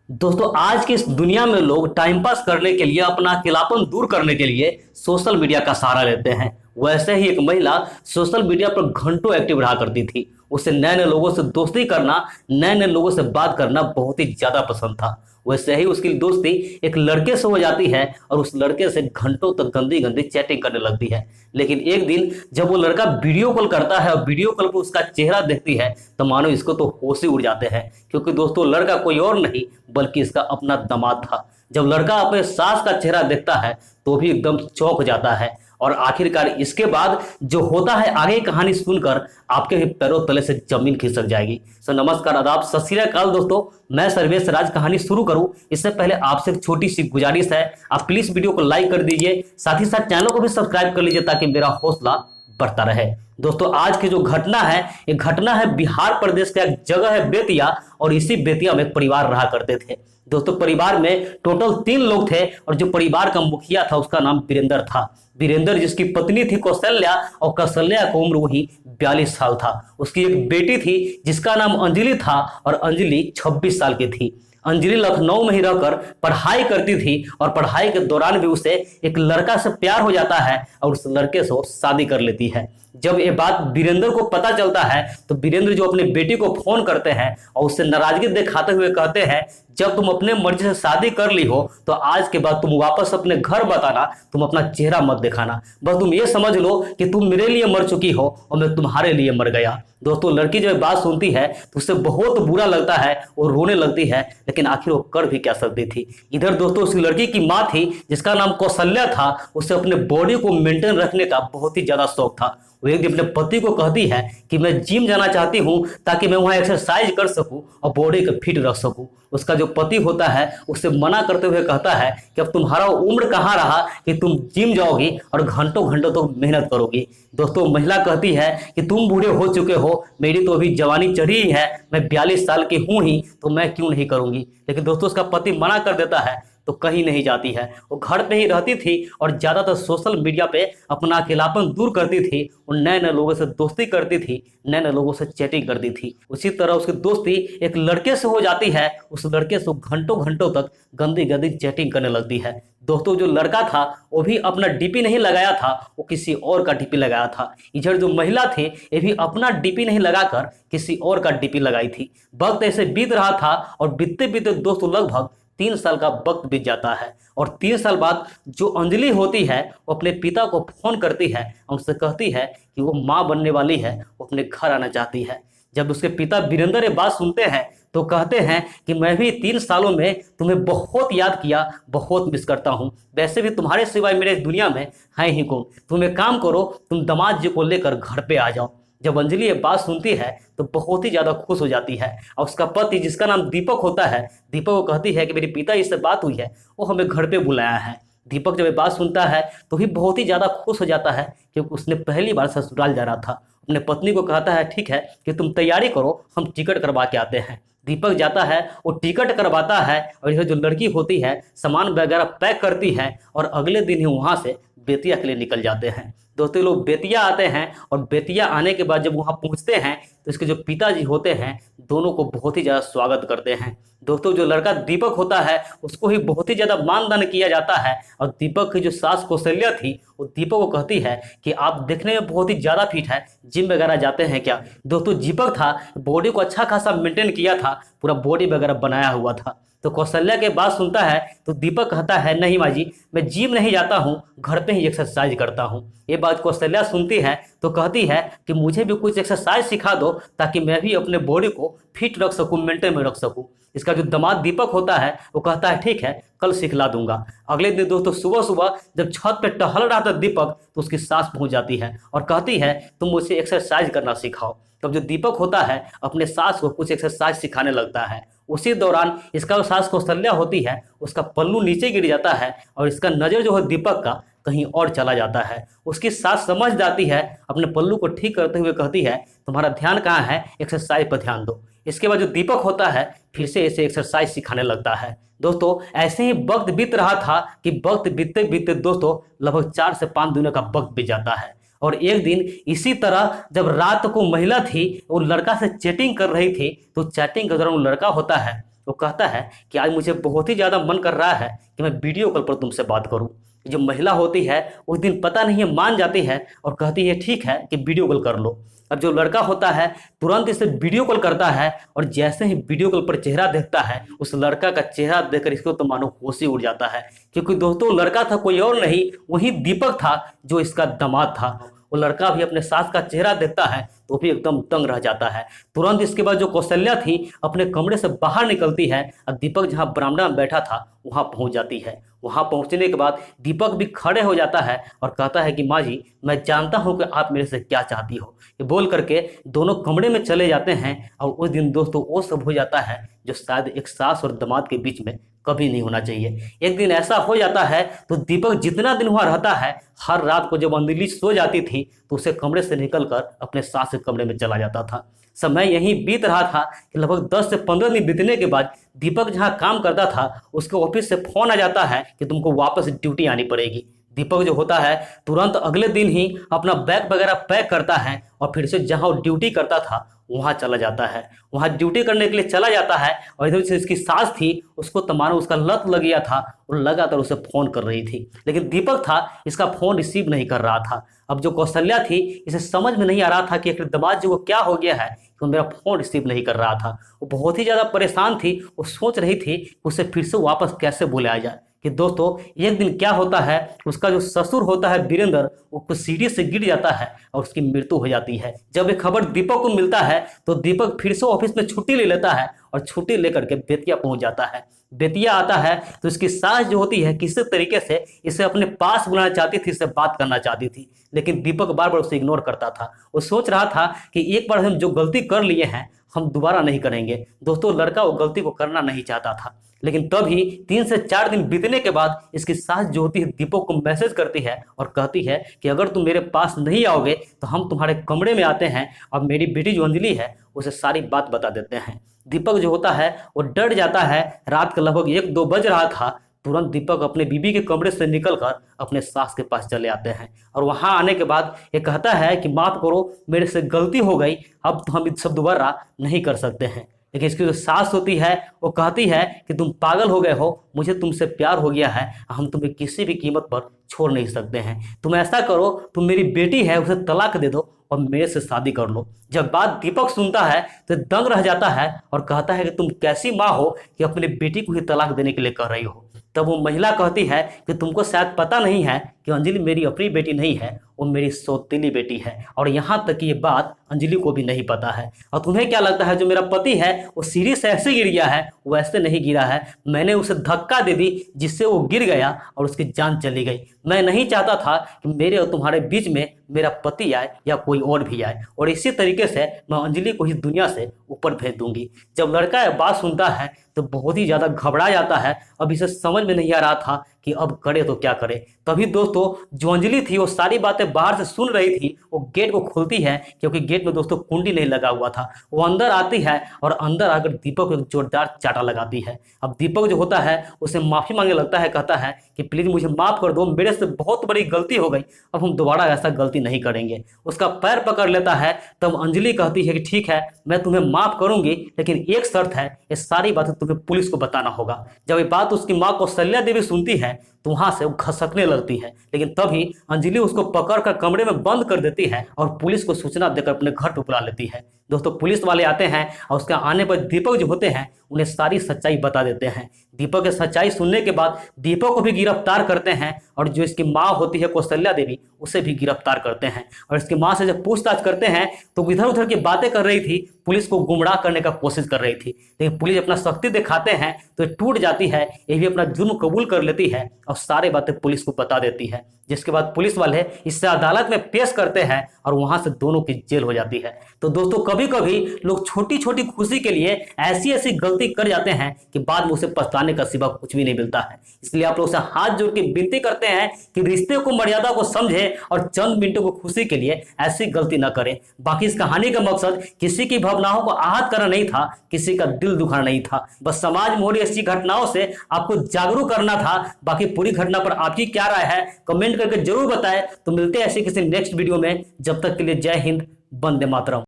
दोस्तों आज की इस दुनिया में लोग टाइम पास करने के लिए अपना अकेलापन दूर करने के लिए सोशल मीडिया का सहारा लेते हैं। वैसे ही एक महिला सोशल मीडिया पर घंटों एक्टिव रहा करती थी। उसे नए नए लोगों से दोस्ती करना, नए नए लोगों से बात करना बहुत ही ज्यादा पसंद था। वैसे ही उसकी दोस्ती एक लड़के से हो जाती है और उस लड़के से घंटों तक गंदी गंदी चैटिंग करने लगती है। लेकिन एक दिन जब वो लड़का वीडियो कॉल करता है और वीडियो कॉल पर उसका चेहरा देखती है तो मानो इसको तो होश ही उड़ जाते हैं, क्योंकि दोस्तों लड़का कोई और नहीं बल्कि इसका अपना दामाद था। जब लड़का अपने सास का चेहरा देखता है तो भी एकदम चौंक जाता है। और आखिरकार इसके बाद जो होता है आगे की कहानी सुनकर आपके भी पैरों तले से जमीन खिसक जाएगी। सो नमस्कार, आदाब, सत श्री अकाल दोस्तों। मैं सर्वेश राज कहानी शुरू करूं इससे पहले आपसे एक छोटी सी गुजारिश है, आप प्लीज वीडियो को लाइक कर दीजिए, साथ ही साथ चैनल को भी सब्सक्राइब कर लीजिए ताकि मेरा हौसला बढ़ता रहे। दोस्तों आज की जो घटना है, ये घटना है बिहार प्रदेश का एक जगह है बेतिया, और इसी बेतिया में एक परिवार रहा करते थे। दोस्तों परिवार में टोटल 3 लोग थे और जो परिवार का मुखिया था उसका नाम वीरेंद्र था। वीरेंद्र जिसकी पत्नी थी कौशल्या, और कौशल्या की उम्र वही 42 साल था। उसकी एक बेटी थी जिसका नाम अंजलि था और अंजलि 26 साल की थी। अंजलि लखनऊ में ही रहकर पढ़ाई करती थी और पढ़ाई के दौरान भी उसे एक लड़का से प्यार हो जाता है और उस लड़के से वो शादी कर लेती है। जब ये बात वीरेंद्र को पता चलता है तो वीरेंद्र जो अपनी बेटी को फोन करते हैं और उससे नाराजगी दिखाते हुए कहते हैं, जब तुम अपने मर्जी से शादी कर ली हो तो आज के बाद तुम वापस अपने घर बताना, तुम अपना चेहरा मत दिखाना। बस तुम ये समझ लो कि तुम मेरे लिए मर चुकी हो और मैं तुम्हारे लिए मर गया। दोस्तों लड़की जब बात सुनती है तो उसे बहुत बुरा लगता है और रोने लगती है, लेकिन आखिर वो कर भी क्या सकती थी। इधर दोस्तों उस लड़की की माँ थी जिसका नाम कौशल्या था। उसे अपने बॉडी को मेंटेन रखने का बहुत ही ज्यादा शौक था। वो एक दिन अपने पति को कहती है कि मैं जिम जाना चाहती हूँ ताकि मैं वहां एक्सरसाइज कर सकूं और बॉडी को फिट रख सकूं। उसका जो पति होता है उसे मना करते हुए कहता है कि अब तुम्हारा उम्र कहाँ रहा कि तुम जिम जाओगी और घंटों घंटों तो मेहनत करोगी। दोस्तों महिला कहती है कि तुम बूढ़े हो चुके हो, मेरी तो अभी जवानी चढ़ी ही है, मैं 42 साल की हूं ही, तो मैं क्यों नहीं करूंगी। लेकिन दोस्तों उसका पति मना कर देता है तो कहीं नहीं जाती है। वो घर पे ही रहती थी और ज्यादातर सोशल मीडिया पे अपना अकेलापन दूर करती थी और नए नए लोगों से दोस्ती करती थी, नए नए लोगों से चैटिंग करती थी। उसी तरह उसकी दोस्ती एक लड़के से हो जाती है। उस लड़के से घंटों घंटों तक गंदी गंदी चैटिंग करने लगती है। दोस्तों जो लड़का था वो भी अपना डीपी नहीं लगाया था, वो किसी और का डीपी लगाया था। इधर जो महिला थी ये भी अपना डीपी नहीं लगाकर किसी और का डीपी लगाई थी। वक्त ऐसे बीत रहा था और बीतते बीतते दोस्तों लगभग 3 साल का वक्त बीत जाता है। और 3 साल बाद जो अंजलि होती है वो अपने पिता को फोन करती है और उससे कहती है कि वो माँ बनने वाली है, वो अपने घर आना चाहती है। जब उसके पिता वीरेंद्र ये बात सुनते हैं तो कहते हैं कि मैं भी 3 सालों में तुम्हें बहुत याद किया, बहुत मिस करता हूँ, वैसे भी तुम्हारे सिवाय मेरे इस दुनिया में है ही कौन। तुम एक काम करो, तुम दामाद जी को लेकर घर पे आ जाओ। जब अंजलि ये बात सुनती है तो बहुत ही ज्यादा खुश हो जाती है और उसका पति जिसका नाम दीपक होता है, दीपक को कहती है कि मेरे पिताजी से बात हुई है, वो हमें घर पे बुलाया है। दीपक जब ये बात सुनता है तो भी बहुत ही ज्यादा खुश हो जाता है क्योंकि उसने पहली बार ससुराल जा रहा था। अपने पत्नी को कहता है ठीक है कि तुम तैयारी करो, हम टिकट करवा के आते हैं। दीपक जाता है, वो टिकट करवाता है और यह जो लड़की होती है सामान वगैरह पैक करती है और अगले दिन ही वहां से बेतिया के लिए निकल जाते हैं। दोस्तों लोग बेतिया आते हैं और बेतिया आने के बाद जब वहां पहुंचते हैं तो इसके जो पिताजी होते हैं दोनों को बहुत ही ज्यादा स्वागत करते हैं। दोस्तों जो लड़का दीपक होता है उसको ही बहुत ही ज्यादा मानदान किया जाता है और दीपक की जो सास कौशल्या थी वो दीपक को कहती है कि आप देखने में बहुत ही ज्यादा फिट है, जिम वगैरह जाते हैं क्या। दोस्तों दीपक था, बॉडी को अच्छा खासा मेंटेन किया था, पूरा बॉडी वगैरह बनाया हुआ था। तो कौशल्या के बात सुनता है तो दीपक कहता है नहीं माँ जी, मैं जिम नहीं जाता हूँ, घर पे ही एक्सरसाइज करता हूँ। ये बात कौशल्या सुनती है तो कहती है कि मुझे भी कुछ एक्सरसाइज सिखा दो ताकि मैं भी अपने बॉडी को फिट रख सकूं, मेंटेन में रख सकूं। इसका जो दामाद दीपक होता है वो कहता है ठीक है, कल सिखला दूंगा। अगले दिन दोस्तों सुबह सुबह जब छत पे टहल रहा था दीपक तो उसकी सास पहुंच जाती है और कहती है तुम मुझे एक्सरसाइज करना सिखाओ। तब जो दीपक होता है अपने सास को कुछ एक्सरसाइज सिखाने लगता है। उसी दौरान इसका जो सास कौशल्या होती है उसका पल्लू नीचे गिर जाता है और इसका नजर जो है दीपक का कहीं और चला जाता है। उसकी सास समझ जाती है, अपने पल्लू को ठीक करते हुए कहती है तुम्हारा ध्यान कहाँ है, एक्सरसाइज पर ध्यान दो। इसके बाद जो दीपक होता है फिर से इसे एक्सरसाइज सिखाने लगता है। दोस्तों ऐसे ही वक्त बीत रहा था कि वक्त बीतते बीतते दोस्तों लगभग 4 से 5 दिनों का वक्त बीत जाता है। और एक दिन इसी तरह जब रात को महिला थी वो लड़का से चैटिंग कर रही थी तो चैटिंग के दौरान वो लड़का होता है वो कहता है कि आज मुझे बहुत ही ज़्यादा मन कर रहा है कि मैं वीडियो कॉल पर तुमसे बात करूं। जो महिला होती है उस दिन पता नहीं है मान जाती है और कहती है ठीक है कि वीडियो कॉल कर लो। अब जो लड़का होता है तुरंत इसे वीडियो कॉल करता है और जैसे ही वीडियो कॉल पर चेहरा देखता है उस लड़का का चेहरा देखकर इसको तो मानो होश ही उड़ जाता है, क्योंकि दोस्तों लड़का था कोई और नहीं, वही दीपक था जो इसका दामाद था। वो लड़का भी अपने सास का चेहरा देखता है तो भी एकदम दंग रह जाता है। तुरंत इसके बाद जो कौशल्या थी अपने कमरे से बाहर निकलती है और दीपक जहां बरामदा में बैठा था वहां पहुंच जाती है। वहां पहुंचने के बाद दीपक भी खड़े हो जाता है और कहता है कि माँ जी, मैं जानता हूं कि आप मेरे से क्या चाहती हो। ये बोल करके दोनों कमरे में चले जाते हैं और उस दिन दोस्तों वो सब हो जाता है जो शायद एक सास और दामाद के बीच में कभी नहीं होना चाहिए। एक दिन ऐसा हो जाता है तो दीपक जितना दिन वहां रहता है, हर रात को जब अंजलि सो जाती थी तो उसे कमरे से निकलकर अपने सास के कमरे में चला जाता था। समय यहीं बीत रहा था कि लगभग 10 से 15 दिन बीतने के बाद दीपक जहां काम करता था उसके ऑफिस से फोन आ जाता है कि तुमको वापस ड्यूटी आनी पड़ेगी। दीपक जो होता है तुरंत अगले दिन ही अपना बैग वगैरह पैक करता है और फिर से जहां वो ड्यूटी करता था वहां चला जाता है। वहां ड्यूटी करने के लिए चला जाता है और इधर से इसकी सास थी उसको तमानो उसका लत लग गया था और लगातार उसे फोन कर रही थी, लेकिन दीपक था इसका फोन रिसीव नहीं कर रहा था। अब जो कौशल्या थी इसे समझ में नहीं आ रहा था कि आखिर दामाद जी को क्या हो गया है तो मेरा फोन रिसीव नहीं कर रहा था। वो बहुत ही ज्यादा परेशान थी, वो सोच रही थी उसे फिर से वापस कैसे बुलाया जाए। कि दोस्तों एक दिन क्या होता है, उसका जो ससुर होता है वीरेंद्र वो कुछ सीढ़ी से गिर जाता है और उसकी मृत्यु हो जाती है। जब ये खबर दीपक को मिलता है तो दीपक फिर से ऑफिस में छुट्टी ले लेता है और छुट्टी लेकर के बेतिया पहुंच जाता है। बेतिया आता है तो इसकी सास जो होती है किसी तरीके से इसे अपने पास बुलाना चाहती थी, इससे बात करना चाहती थी, लेकिन दीपक बार बार उसे इग्नोर करता था। वो सोच रहा था कि एक बार हम जो गलती कर लिए हैं हम दोबारा नहीं करेंगे। दोस्तों लड़का वो गलती को करना नहीं चाहता था, लेकिन तभी 3 से 4 दिन बीतने के बाद इसकी सास जो होती है दीपक को मैसेज करती है और कहती है कि अगर तुम मेरे पास नहीं आओगे तो हम तुम्हारे कमरे में आते हैं और मेरी बेटी जो अंजलि है उसे सारी बात बता देते हैं। दीपक जो होता है वो डर जाता है। रात के लगभग 1-2 बज रहा था। तुरंत दीपक अपने बीबी के कमरे से निकलकर अपने सास के पास चले आते हैं और वहां आने के बाद ये कहता है कि माफ करो, मेरे से गलती हो गई, अब तो हम सब दोबारा नहीं कर सकते हैं। लेकिन इसकी जो सास होती है वो कहती है कि तुम पागल हो गए हो, मुझे तुमसे प्यार हो गया है, हम तुम्हें किसी भी कीमत पर छोड़ नहीं सकते हैं। तुम ऐसा करो, तुम मेरी बेटी है उसे तलाक दे दो और मेरे से शादी कर लो। जब बात दीपक सुनता है तो दंग रह जाता है और कहता है कि तुम कैसी माँ हो कि अपनी बेटी को ही तलाक देने के लिए कह रही हो। तब वो महिला कहती है कि तुमको शायद पता नहीं है कि अंजलि मेरी अपनी बेटी नहीं है, वो मेरी सौतेली बेटी है, और यहाँ तक कि ये बात अंजलि को भी नहीं पता है। और तुम्हें क्या लगता है जो मेरा पति है वो सीढ़ी से ऐसे गिर गया है? वैसे नहीं गिरा है, मैंने उसे धक्का दे दी जिससे वो गिर गया और उसकी जान चली गई। मैं नहीं चाहता था कि मेरे और तुम्हारे बीच में मेरा पति आए या कोई और भी आए, और इसी तरीके से मैं अंजलि को इस दुनिया से ऊपर भेज दूंगी। जब लड़का यह बात सुनता है तो बहुत ही ज्यादा घबरा जाता है। अब इसे समझ में नहीं आ रहा था कि अब करे तो क्या करे। तभी दोस्तों जो अंजलि थी वो सारी बातें बाहर से सुन रही थी, वो गेट को खोलती है क्योंकि गेट में दोस्तों कुंडी नहीं लगा हुआ था। वो अंदर आती है और अंदर आकर दीपक को एक जोरदार चाटा लगाती है। अब दीपक जो होता है उसे माफी मांगने लगता है, कहता है कि प्लीज मुझे माफ कर दो, मेरे से बहुत बड़ी गलती हो गई, अब हम दोबारा ऐसा गलती नहीं करेंगे। उसका पैर पकड़ लेता है। तब अंजलि कहती है कि ठीक है मैं तुम्हें माफ करूंगी, लेकिन एक शर्त है, ये सारी बातें तुम्हें पुलिस को बताना होगा। जब ये बात उसकी माँ कौशल्या देवी सुनती है तो वहां से वो खसकने लगती है, लेकिन तभी अंजलि उसको पकड़कर कमरे में बंद कर देती है और पुलिस को सूचना देकर अपने घर पर बुला लेती है। दोस्तों पुलिस वाले आते हैं और उसके आने पर दीपक जो होते हैं उन्हें सारी सच्चाई बता देते हैं। दीपक की सच्चाई सुनने के बाद दीपक को भी गिरफ्तार करते हैं और जो इसकी माँ होती है कौशल्या देवी उसे भी गिरफ्तार करते हैं। और इसकी माँ से जब पूछताछ करते हैं तो इधर उधर की बातें कर रही थी, पुलिस को गुमराह करने का कोशिश कर रही थी, लेकिन पुलिस अपना शक्ति दिखाते हैं तो टूट जाती है। ये भी अपना जुर्म कबूल कर लेती है और सारी बातें पुलिस को बता देती है, जिसके बाद पुलिस वाले इसे अदालत में पेश करते हैं और वहां से दोनों की जेल हो जाती है। तो दोस्तों कभी कभी लोग छोटी छोटी खुशी के लिए ऐसी ऐसी गलती कर जाते हैं कि बाद में उसे पछताने का सिवा कुछ भी नहीं मिलता है। इसलिए आप लोग से हाथ जोड़ के विनती करते हैं कि रिश्ते को, मर्यादा को समझे और चंद मिनटों को खुशी के लिए ऐसी गलती न करें। बाकी इस कहानी का मकसद किसी की भावनाओं को आहत करना नहीं था, किसी का दिल दुखाना नहीं था, बस समाज में हो रही ऐसी घटनाओं से आपको जागरूक करना था। बाकी पूरी घटना पर आपकी क्या राय है कमेंट करके जरूर बताएं। तो मिलते हैं ऐसे किसी नेक्स्ट वीडियो में, जब तक के लिए जय हिंद, वंदे मातरम।